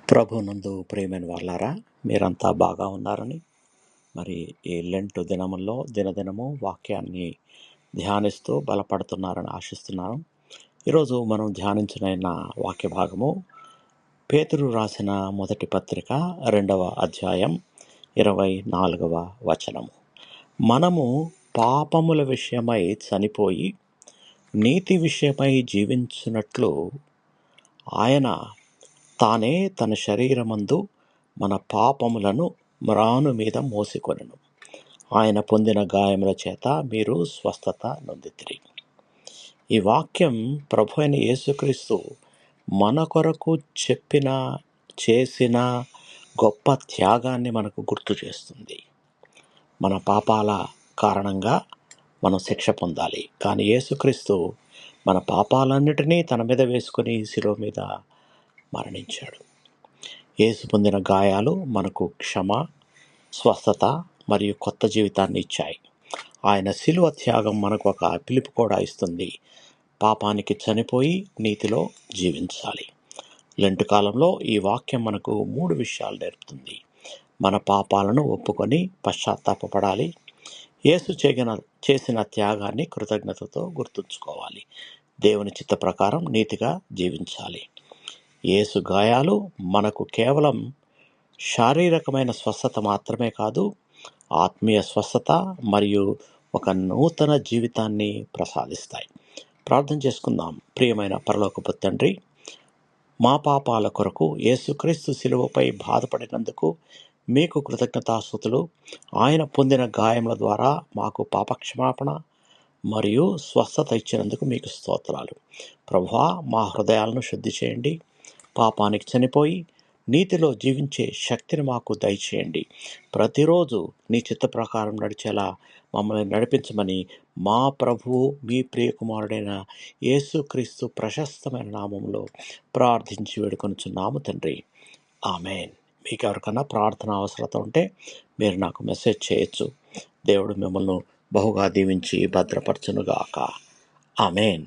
ప్రభునందు ప్రియమైన వాళ్ళారా, మీరంతా బాగా ఉన్నారని, మరి ఈ లెంటు దినముల్లో దినదినము వాక్యాన్ని ధ్యానిస్తూ బలపడుతున్నారని ఆశిస్తున్నాను. ఈరోజు మనం ధ్యానించిన వాక్య భాగము పేతురు రాసిన మొదటి పత్రిక 2వ అధ్యాయం 24వ వచనము. మనము పాపముల విషయమై చనిపోయి నీతి విషయమై జీవించినట్లు ఆయన తానే తన శరీరమందు మన పాపములను మ్రాను మీద మోసికొనెను. ఆయన పొందిన గాయముల చేత మీరు స్వస్థత నొందితిరి. ఈ వాక్యం ప్రభు అయిన యేసుక్రీస్తు మన కొరకు చేసిన గొప్ప త్యాగాన్ని మనకు గుర్తు చేస్తుంది. మన పాపాల కారణంగా మనం శిక్ష పొందాలి, కానీ యేసుక్రీస్తు మన పాపాలన్నిటినీ తన మీద వేసుకొని శిలువ మీద మరణించాడు. యేసు పొందిన గాయాలు మనకు క్షమ, స్వస్థత మరియు కొత్త జీవితాన్ని ఇచ్చాయి. ఆయన శిలువ త్యాగం మనకు ఒక పిలుపు కూడా ఇస్తుంది. పాపానికి చనిపోయి నీతిలో జీవించాలి. లెంటు కాలంలో ఈ వాక్యం మనకు 3 విషయాలు నేర్పుతుంది. మన పాపాలను ఒప్పుకొని పశ్చాత్తాపపడాలి, యేసు చేసిన త్యాగాన్ని కృతజ్ఞతతో గుర్తుంచుకోవాలి, దేవుని చిత్త ప్రకారం నీతిగా జీవించాలి. యేసు గాయాలు మనకు కేవలం శారీరకమైన స్వస్థత మాత్రమే కాదు, ఆత్మీయ స్వస్థత మరియు ఒక నూతన జీవితాన్ని ప్రసాదిస్తాయి. ప్రార్థన చేసుకుందాం. ప్రియమైన పరలోకపు తండ్రి, మా పాపాల కొరకు యేసుక్రీస్తు శిలువపై బాధపడినందుకు మీకు కృతజ్ఞతాస్తుతులు. ఆయన పొందిన గాయముల ద్వారా మాకు పాపక్షమాపణ మరియు స్వస్థత ఇచ్చినందుకు మీకు స్తోత్రాలు. ప్రభువా, మా హృదయాలను శుద్ధి చేయండి. పాపానికి చనిపోయి నీతిలో జీవించే శక్తిని మాకు దయచేయండి. ప్రతిరోజు నీ చిత్త ప్రకారం నడిచేలా మమ్మల్ని నడిపించమని మా ప్రభువు మీ ప్రియకుమారుడైన యేసుక్రీస్తు ప్రశస్తమైన నామంలో ప్రార్థించి వేడుకొనుచున్నాము తండ్రి, ఆమెన్. మీకు ఎవరికన్నా ప్రార్థన అవసరత ఉంటే మీరు నాకు మెసేజ్ చేయొచ్చు. దేవుడు మిమ్మల్ని బహుగా దీవించి భద్రపరచునుగాక. ఆమెన్.